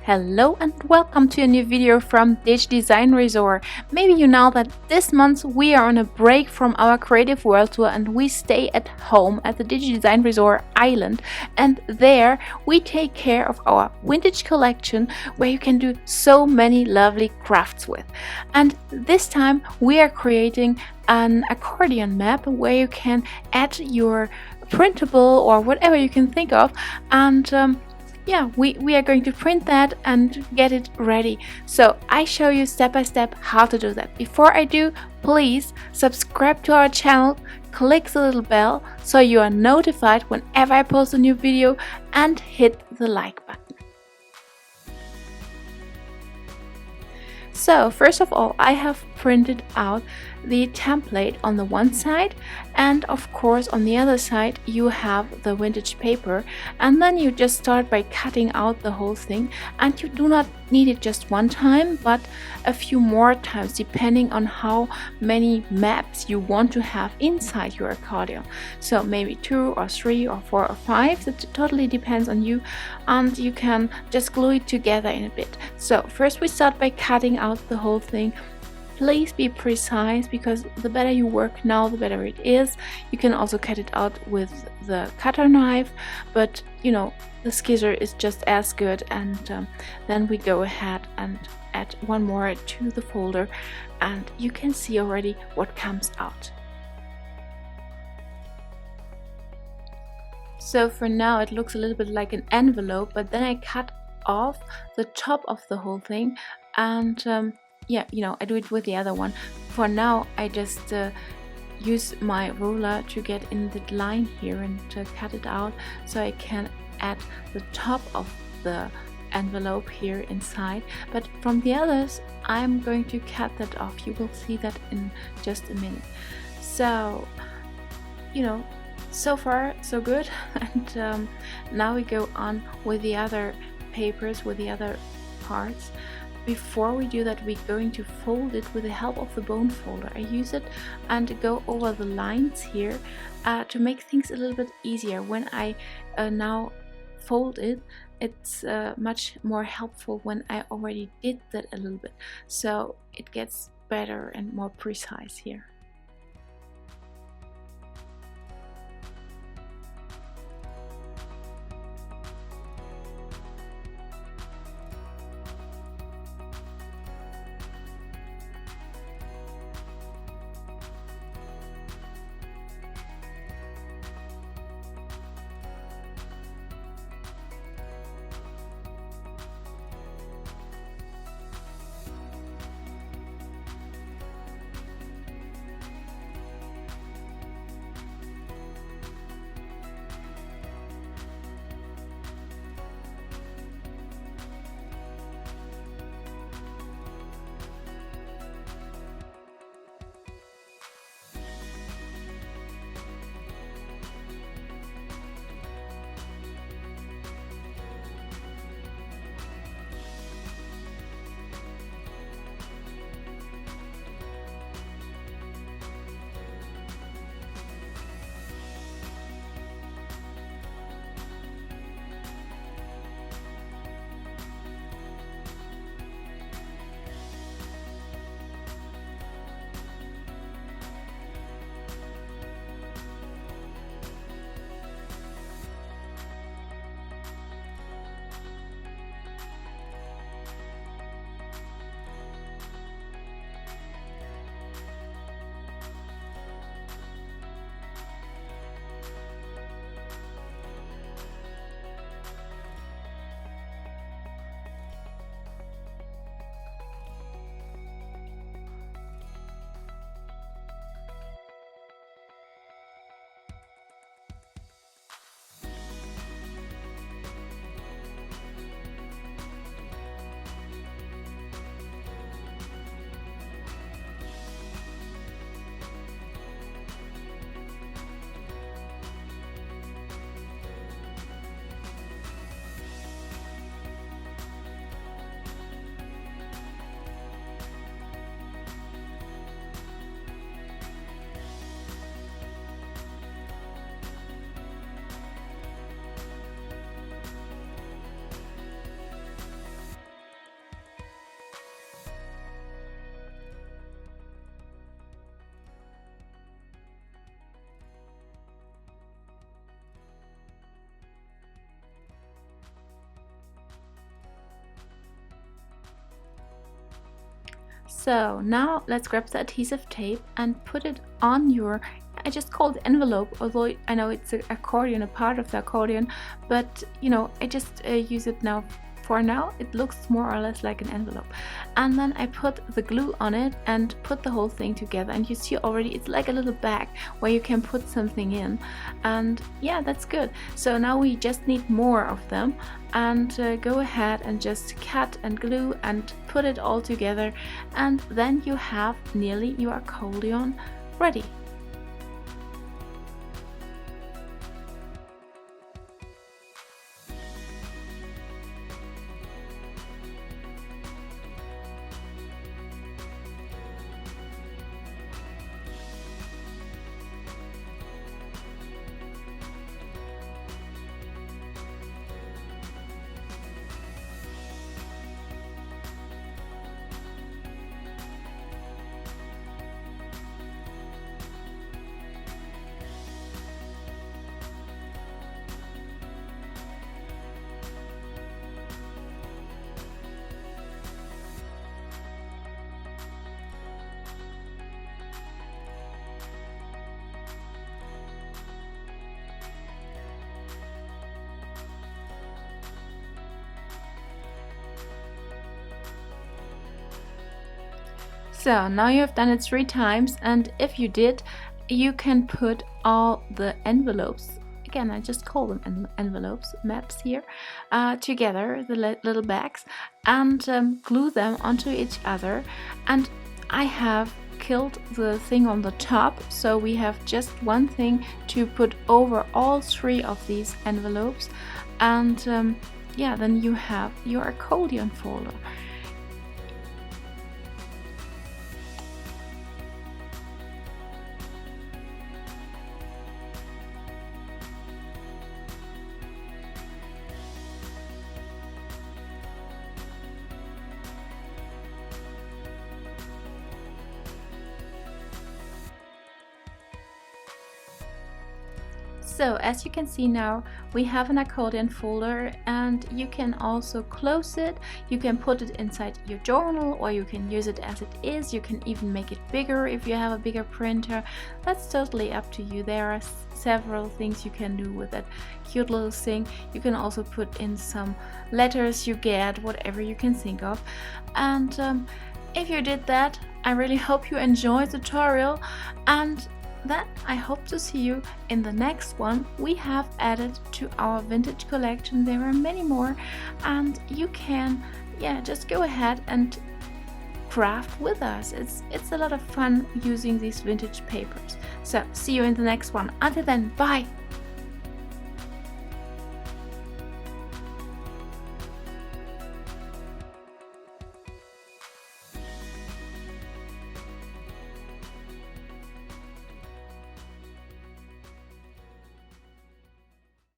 Hello and welcome to a new video from Digidesignresort. Maybe you know that this month we are on a break from our creative world tour and we stay at home at the Digidesignresort island, and there we take care of our vintage collection where you can do so many lovely crafts with. And this time we are creating an accordion map where you can add your printable or whatever you can think of, and yeah, we are going to print that and get it ready. So I show you step by step how to do that. Before I do, please subscribe to our channel, click the little bell so you are notified whenever I post a new video, and hit the like button. So first of all, I have printed out the template on the one side, and of course on the other side you have the vintage paper, and then you just start by cutting out the whole thing, and you do not need it just one time but a few more times depending on how many maps you want to have inside your accordion. So maybe 2 or 3 or 4 or 5, that totally depends on you, and you can just glue it together in a bit. So first we start by cutting out the whole thing. Please be precise, because the better you work now, the better it is. You can also cut it out with the cutter knife, but you know, the scissor is just as good. And then we go ahead and add one more to the folder, and you can see already what comes out. So for now it looks a little bit like an envelope, but then I cut off the top of the whole thing, and yeah, you know, I do it with the other one. For now I just use my ruler to get in the line here and cut it out, so I can add the top of the envelope here inside. But from the others I'm going to cut that off. You will see that in just a minute. So, you know, so far so good. And now we go on with the other papers, with the other parts. Before we do that, we're going to fold it with the help of the bone folder. I use it and go over the lines here to make things a little bit easier. When I now fold it, it's much more helpful when I already did that a little bit. So it gets better and more precise here. So now let's grab the adhesive tape and put it on your, I just call it envelope, although I know it's an accordion, a part of the accordion, but you know, I just use it now. For now it looks more or less like an envelope, and then I put the glue on it and put the whole thing together, and you see already it's like a little bag where you can put something in, and yeah, that's good. So now we just need more of them, and go ahead and just cut and glue and put it all together, and then you have nearly your accordion ready. So now you have done it 3 times, and if you did, you can put all the envelopes, again I just call them envelopes, maps here, together, the little bags, and glue them onto each other. And I have killed the thing on the top, so we have just one thing to put over all 3 of these envelopes, and yeah, then you have your accordion folder. So as you can see now, we have an accordion folder, and you can also close it. You can put it inside your journal, or you can use it as it is. You can even make it bigger if you have a bigger printer. That's totally up to you. There are several things you can do with that cute little thing. You can also put in some letters you get, whatever you can think of. And if you did that, I really hope you enjoyed the tutorial, and then I hope to see you in the next one. We have added to our vintage collection. There are many more, and you can, yeah, just go ahead and craft with us. It's a lot of fun using these vintage papers. So see you in the next one. Until then, bye.